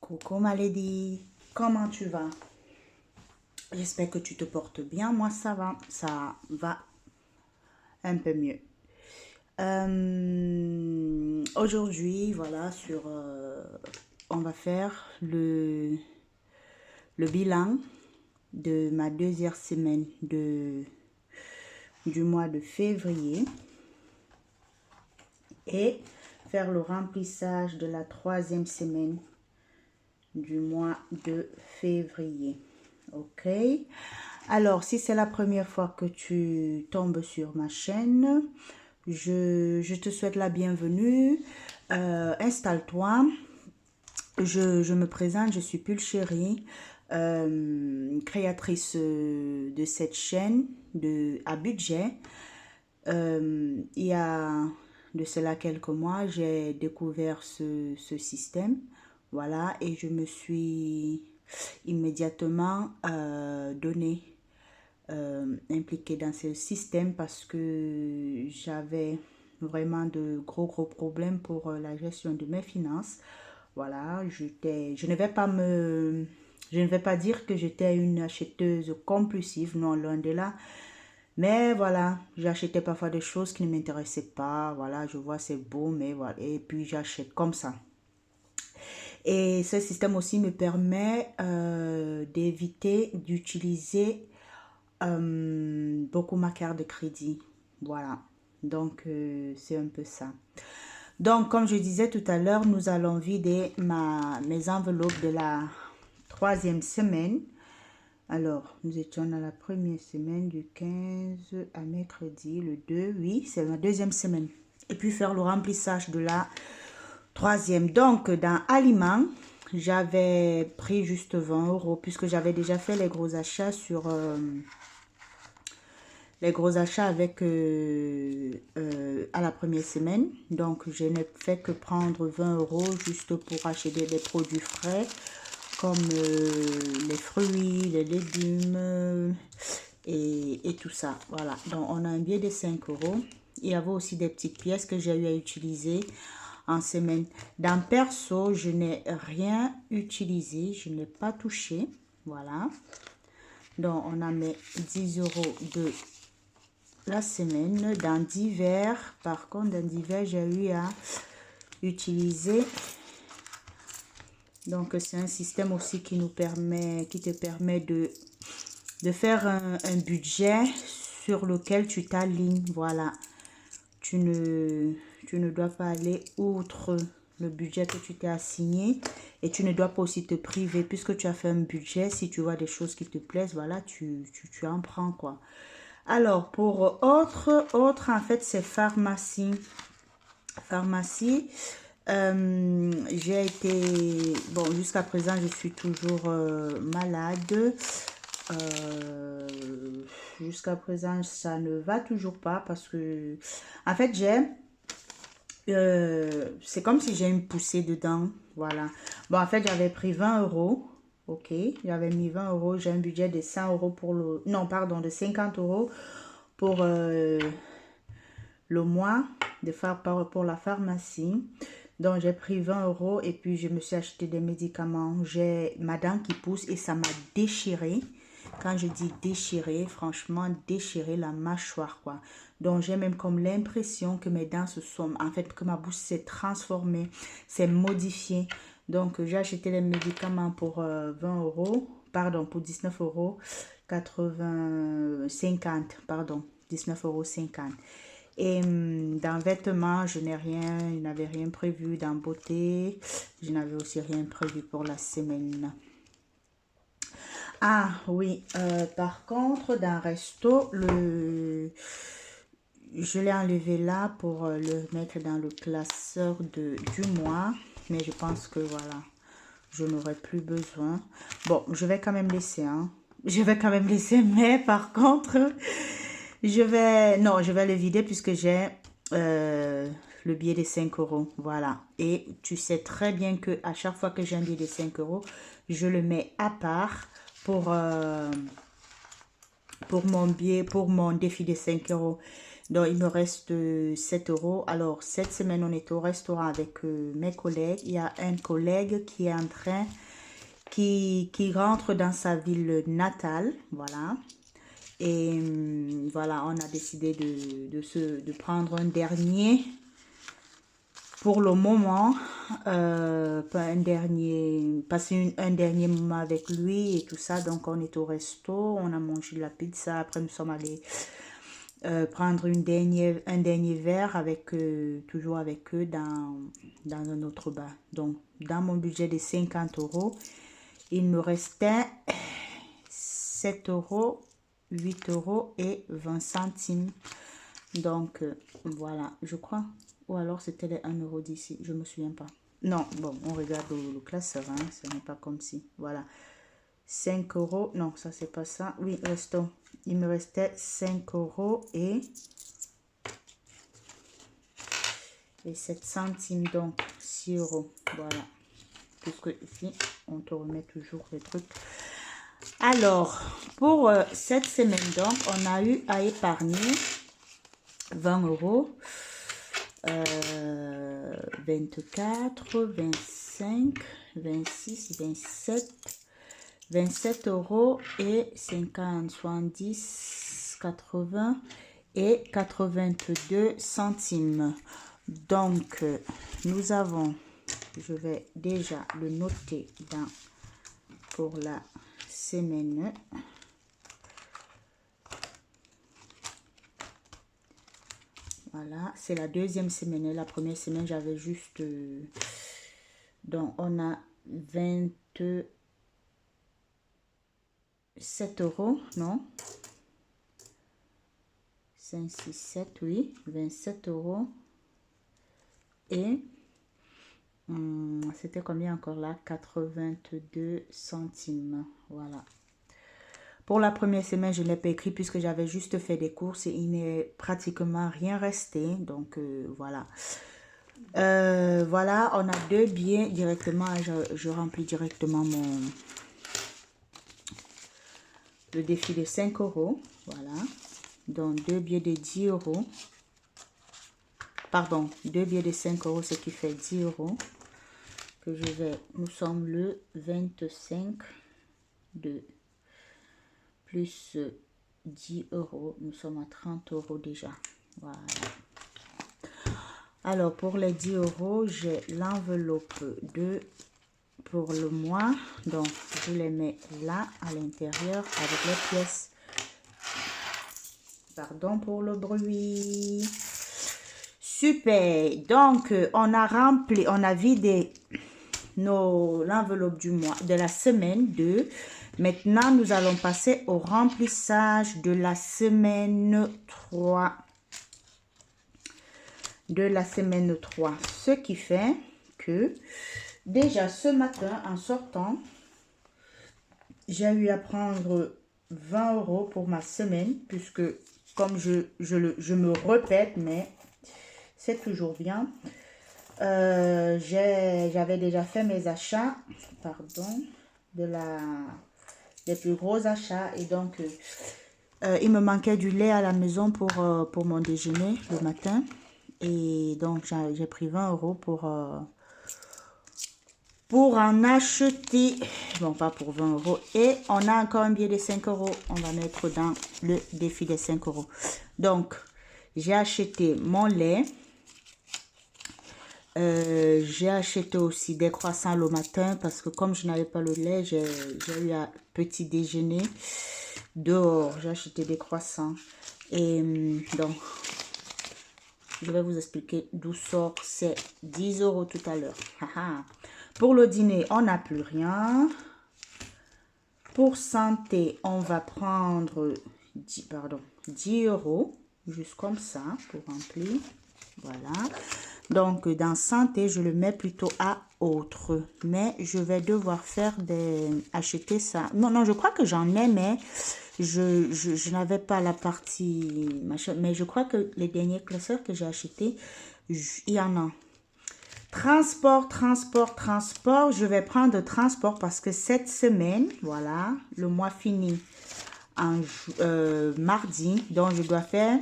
Coucou ma lady, comment tu vas? J'espère que tu te portes bien. Moi ça va un peu mieux. Aujourd'hui, voilà, on va faire le bilan de ma deuxième semaine du mois de février et faire le remplissage de la troisième semaine du mois de février. Ok. Alors, si c'est la première fois que tu tombes sur ma chaîne, je te souhaite la bienvenue. Installe-toi. Je me présente, je suis Pulchérie, créatrice de cette chaîne à budget. Il y a de cela quelques mois, j'ai découvert ce système. Voilà, et je me suis immédiatement impliquée dans ce système parce que j'avais vraiment de gros problèmes pour la gestion de mes finances. Voilà, je ne vais pas dire que j'étais une acheteuse compulsive, non, loin de là. Mais voilà, j'achetais parfois des choses qui ne m'intéressaient pas. Voilà, je vois c'est beau, mais voilà. Et puis j'achète comme ça. Et ce système aussi me permet d'éviter d'utiliser beaucoup ma carte de crédit. Voilà. Donc, c'est un peu ça. Donc, comme je disais tout à l'heure, nous allons vider mes enveloppes de la troisième semaine. Alors, nous étions dans la première semaine du 15 à mercredi, le 2, oui, c'est ma deuxième semaine. Et puis faire le remplissage de la troisième. Donc, dans aliments, j'avais pris juste 20 euros puisque j'avais déjà fait les gros achats avec à la première semaine. Donc, je n'ai fait que prendre 20 euros juste pour acheter des produits frais comme les fruits, les légumes et tout ça. Voilà, donc on a un billet de 5 euros. Il y avait aussi des petites pièces que j'ai eu à utiliser en semaine. Dans perso, je n'ai rien utilisé, je n'ai pas touché. Voilà, donc on a mis 10 euros de la semaine. Dans divers, par contre, dans divers, j'ai eu à utiliser. Donc, c'est un système aussi qui te permet de faire un budget sur lequel tu t'alignes. Voilà. Tu ne dois pas aller outre le budget que tu t'es assigné. Et tu ne dois pas aussi te priver. Puisque tu as fait un budget, si tu vois des choses qui te plaisent, voilà, tu en prends, quoi. Alors, pour autre, en fait, c'est pharmacie. J'ai été... Bon, jusqu'à présent, je suis toujours malade. Jusqu'à présent, ça ne va toujours pas parce que... En fait, c'est comme si j'ai une poussée dedans. Voilà. Bon, en fait, j'avais pris 20 euros. Ok. J'avais mis 20 euros. J'ai un budget de 100 euros pour le... Non, pardon, de 50 euros pour le mois pour la pharmacie. Donc, j'ai pris 20 euros et puis je me suis acheté des médicaments. J'ai ma dent qui pousse et ça m'a déchiré. Quand je dis déchiré, franchement déchiré la mâchoire, quoi. Donc, j'ai même comme l'impression que mes dents se sont... En fait, que ma bouche s'est transformée, s'est modifiée. Donc, j'ai acheté les médicaments pour 20 euros. Pardon, pour 19 euros. 50, pardon. 19,50 euros. Et dans vêtements, je n'avais rien prévu. Dans beauté, je n'avais aussi rien prévu pour la semaine. Ah oui, par contre, dans resto, je l'ai enlevé là pour le mettre dans le classeur du mois. Mais je pense que voilà, je n'aurai plus besoin. Bon, je vais quand même laisser, hein. Je vais quand même laisser, mais par contre... je vais le vider puisque j'ai le billet de 5 euros. Voilà. Et tu sais très bien que à chaque fois que j'ai un billet de 5 euros, je le mets à part pour mon billet, pour mon défi de 5 euros. Donc, il me reste 7 euros. Alors, cette semaine, on est au restaurant avec mes collègues. Il y a un collègue qui est en train, qui rentre dans sa ville natale. Voilà. Et voilà, on a décidé de prendre un dernier, pour le moment, passer un dernier moment avec lui et tout ça. Donc, on est au resto, on a mangé la pizza. Après, nous sommes allés prendre un dernier verre avec toujours avec eux dans un autre bar. Donc, dans mon budget de 50 euros, il me restait 7 euros, 8 euros et 20 centimes. Donc, voilà, je crois. Ou alors, c'était les 1 euro d'ici. Je ne me souviens pas. Non, bon, on regarde le classeur. Hein, ce n'est pas comme si. Voilà. 5 euros. Non, ça, c'est pas ça. Oui, restons. Il me restait 5 euros et 7 centimes. Donc, 6 euros. Voilà. Puisque ici, on te remet toujours les trucs. Alors, pour cette semaine, donc, on a eu à épargner 20 euros. 24, 25, 26, 27 euros et 50, 70, 80 et 82 centimes. Donc, nous avons, je vais déjà le noter pour la semaine. Voilà, c'est la deuxième semaine. La première semaine, j'avais juste... donc, on a 27 euros, non? 5, 6, 7, oui. 27 euros. Et... c'était combien encore là? 82 centimes. Voilà. Pour la première semaine, je ne l'ai pas écrit puisque j'avais juste fait des courses et il n'est pratiquement rien resté. Donc, voilà. Voilà, on a 2 billets directement. Je remplis directement le défi de 5 euros. Voilà. Donc, 2 billets de 10 euros. Pardon, 2 billets de 5 euros, ce qui fait 10 euros. Que je vais... Nous sommes le 25 de... plus 10 euros, nous sommes à 30 euros déjà. Voilà. Alors, pour les 10 euros, j'ai l'enveloppe pour le mois. Donc, je les mets là, à l'intérieur, avec les pièces. Pardon pour le bruit. Super. Donc, on a rempli, on a vidé l'enveloppe du mois, de la semaine 2. Maintenant, nous allons passer au remplissage de la semaine 3. Ce qui fait que, déjà ce matin, en sortant, j'ai eu à prendre 20 euros pour ma semaine, puisque, comme je me répète, mais c'est toujours bien. J'avais déjà fait mes achats, pardon, des plus gros achats, et donc il me manquait du lait à la maison pour mon déjeuner le matin, et donc j'ai pris 20 euros pour en acheter, bon pas pour 20 euros, et on a encore un billet de 5 euros, on va mettre dans le défi des 5 euros. Donc j'ai acheté mon lait. J'ai acheté aussi des croissants le matin parce que comme je n'avais pas le lait, j'ai eu un petit déjeuner dehors. J'ai acheté des croissants. Et donc, je vais vous expliquer d'où sort ces 10 euros tout à l'heure. Pour le dîner, on n'a plus rien. Pour santé, on va prendre 10 euros, juste comme ça, pour remplir. Voilà. Donc, dans santé, je le mets plutôt à autre. Mais je vais devoir acheter ça. Non, je crois que j'en ai, mais je n'avais pas la partie machin. Mais je crois que les derniers classeurs que j'ai achetés, il y en a. Transport. Je vais prendre transport parce que cette semaine, voilà, le mois finit en mardi. Donc, je dois faire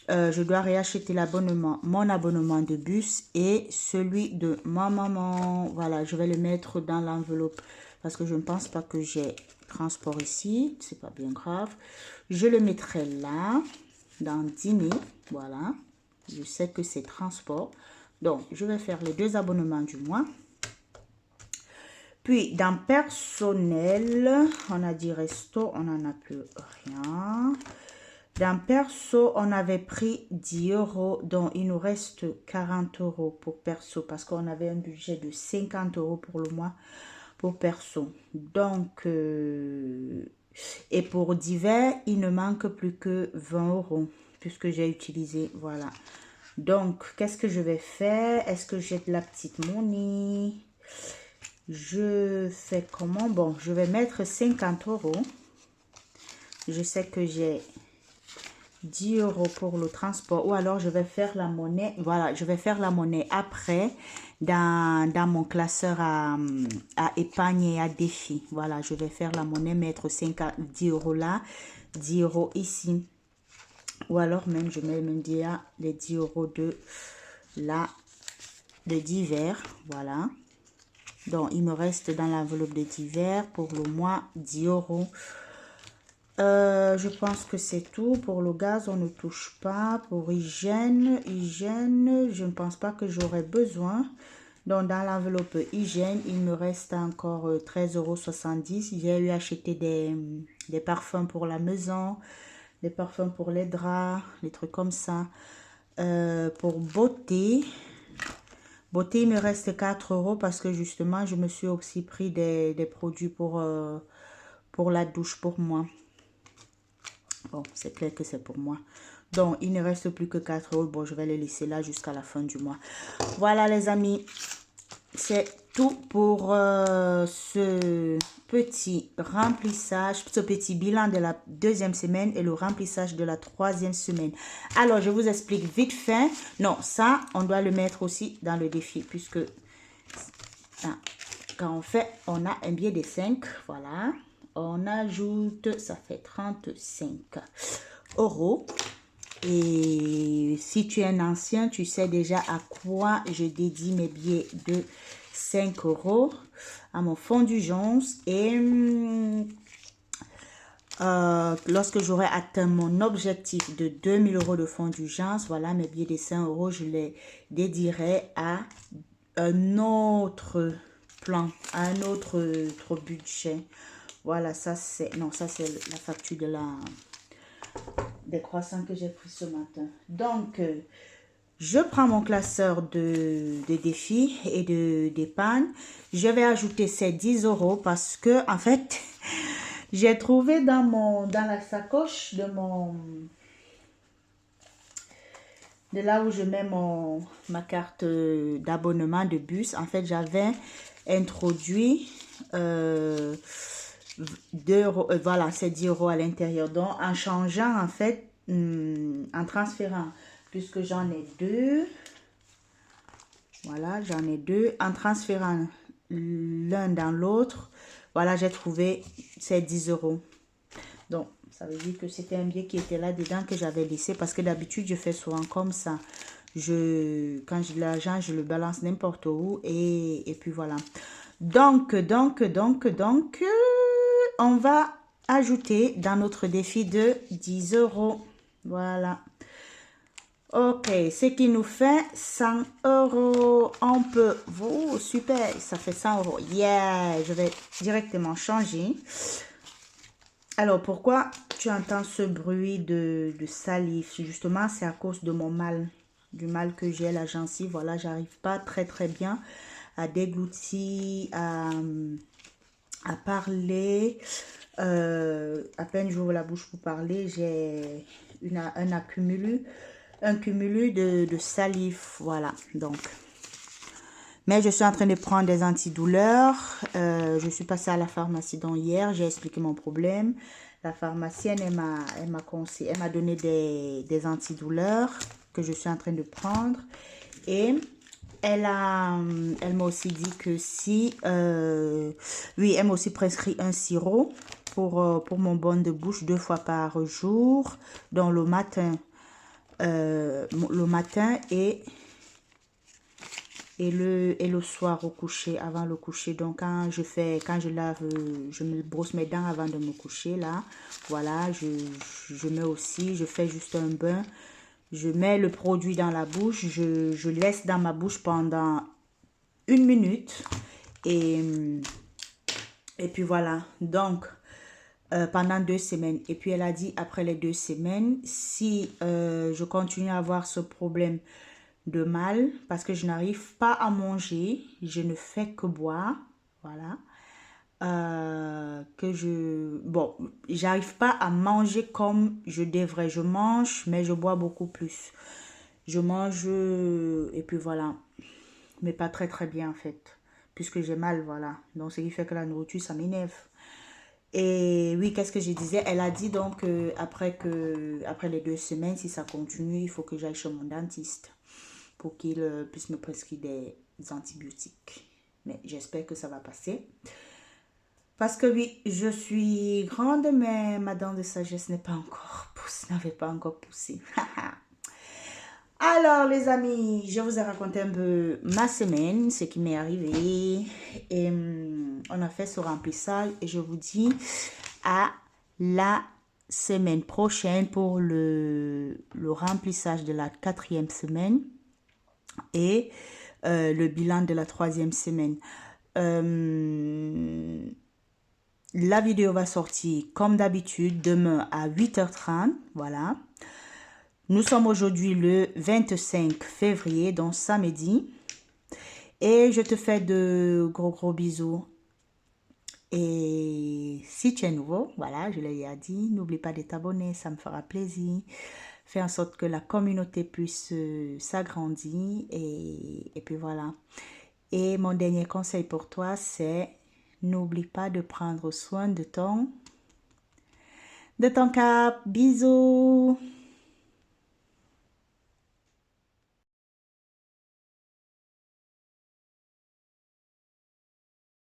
je dois réacheter l'abonnement, mon abonnement de bus et celui de ma maman. Voilà, je vais le mettre dans l'enveloppe parce que je ne pense pas que j'ai transport ici. C'est pas bien grave. Je le mettrai là, dans dîner. Voilà, je sais que c'est transport. Donc, je vais faire les 2 abonnements du mois. Puis, dans personnel, on a dit resto, on n'en a plus rien. Dans perso, on avait pris 10 euros, donc il nous reste 40 euros pour perso parce qu'on avait un budget de 50 euros pour le mois pour perso. Donc, et pour divers, il ne manque plus que 20 euros puisque j'ai utilisé, voilà. Donc, qu'est-ce que je vais faire? Est-ce que j'ai de la petite monnaie? Je fais comment? Bon, je vais mettre 50 euros. Je sais que j'ai 10 euros pour le transport ou alors je vais faire la monnaie. Voilà, je vais faire la monnaie après dans mon classeur à épargne et à défi. Voilà, je vais faire la monnaie, mettre 10 euros là, 10 euros ici. Ou alors même, je mets même déjà les 10 euros de là, de divers. Voilà. Donc, il me reste dans l'enveloppe de divers pour le mois 10 euros. Je pense que c'est tout. Pour le gaz, on ne touche pas. Pour hygiène, je ne pense pas que j'aurai besoin. Donc, dans l'enveloppe hygiène, il me reste encore 13,70 €. J'ai eu acheté des parfums pour la maison, des parfums pour les draps, des trucs comme ça. Pour beauté, il me reste 4 euros parce que justement, je me suis aussi pris des produits pour la douche pour moi. Bon, c'est clair que c'est pour moi. Donc, il ne reste plus que 4 euros. Bon, je vais les laisser là jusqu'à la fin du mois. Voilà, les amis. C'est tout pour ce petit remplissage, ce petit bilan de la 2e semaine et le remplissage de la 3e semaine. Alors, je vous explique vite fait. Non, ça, on doit le mettre aussi dans le défi puisque quand on fait, on a un billet de 5. Voilà. On ajoute, ça fait 35 euros. Et si tu es un ancien, tu sais déjà à quoi je dédie mes billets de 5 euros à mon fonds d'urgence. Et lorsque j'aurai atteint mon objectif de 2000 euros de fonds d'urgence, voilà, mes billets de 5 euros, je les dédierai à un autre plan, à un autre budget. Voilà, ça c'est, non, ça c'est la facture de des croissants que j'ai pris ce matin. Donc, je prends mon classeur de défis et d'épargne. Je vais ajouter ces 10 euros parce que, en fait, j'ai trouvé dans la sacoche de là où je mets ma carte d'abonnement de bus. En fait, j'avais introduit 2 euros, voilà, c'est 10 euros à l'intérieur. Donc, en changeant, en fait, en transférant, puisque j'en ai 2, voilà, j'en ai 2, en transférant l'un dans l'autre, voilà, j'ai trouvé ces 10 euros. Donc, ça veut dire que c'était un billet qui était là-dedans que j'avais laissé, parce que d'habitude, je fais souvent comme ça. Quand j'ai de l'argent, je le balance n'importe où, et puis voilà. Donc, on va ajouter dans notre défi de 10 euros. Voilà. Ok, ce qui nous fait 100 euros. On peut, super, ça fait 100 euros. Yeah, je vais directement changer. Alors, pourquoi tu entends ce bruit de salive? Justement, c'est à cause de mon mal, du mal que j'ai à la gencive. Voilà, j'arrive pas très bien à déglutir, à parler. À peine j'ouvre la bouche pour parler, j'ai un cumul de salive. Voilà, donc. Mais je suis en train de prendre des antidouleurs. Je suis passée à la pharmacie donc hier. J'ai expliqué mon problème. La pharmacienne, elle m'a donné des antidouleurs que je suis en train de prendre. Et elle m'a aussi dit que si... oui, elle m'a aussi prescrit un sirop pour mon bonne de bouche 2 fois par jour. Donc le matin, le matin et le soir au coucher, avant le coucher. Donc quand je lave, je me brosse mes dents avant de me coucher là. Voilà, je mets aussi, je fais juste un bain. Je mets le produit dans la bouche, je laisse dans ma bouche pendant 1 minute et puis voilà. Donc pendant 2 semaines. Et puis elle a dit après les 2 semaines, si je continue à avoir ce problème de mal parce que je n'arrive pas à manger, je ne fais que boire, voilà. Bon, j'arrive pas à manger comme je devrais. Je mange, mais je bois beaucoup plus. Je mange et puis voilà, mais pas très très bien en fait, puisque j'ai mal, voilà. Donc ce qui fait que la nourriture, ça m'énerve. Et oui, qu'est-ce que je disais? Elle a dit donc après les 2 semaines, si ça continue, il faut que j'aille chez mon dentiste pour qu'il puisse me prescrire des antibiotiques. Mais j'espère que ça va passer. Parce que oui, je suis grande, mais ma dent de sagesse n'avait pas encore poussé. Alors les amis, je vous ai raconté un peu ma semaine, ce qui m'est arrivé. Et on a fait ce remplissage et je vous dis à la semaine prochaine pour le remplissage de la 4e semaine et le bilan de la 3e semaine. La vidéo va sortir comme d'habitude demain à 8h30. Voilà. Nous sommes aujourd'hui le 25 février, donc samedi. Et je te fais de gros bisous. Et si tu es nouveau, voilà, je l'ai déjà dit, n'oublie pas de t'abonner, ça me fera plaisir. Fais en sorte que la communauté puisse s'agrandir. Et puis voilà. Et mon dernier conseil pour toi, c'est n'oublie pas de prendre soin de ton cap. Bisous.